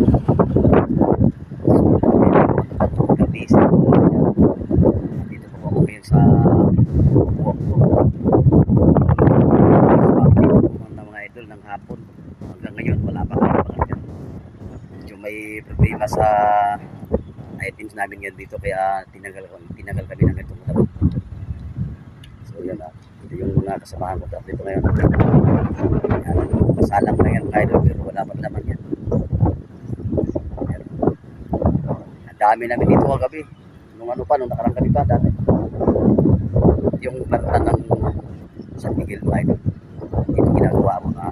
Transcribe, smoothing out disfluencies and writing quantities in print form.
Dito po ako ngayon sa buwak ko. Ng mga idol ng hapon. Hanggang ngayon wala pa kami. Medyo may problema sa items namin ngayon dito kaya tinagal kami ng itong motor. So yun na. Ito yung mga kasamahan ko dito ngayon. Yan. Masalang na yan mga idol pero wala pa naman yan. Ang dami namin dito kagabi. Nung nakarang gabi pa dati. Yung planta ng San Miguel mga idol. Ito ginagawa mo na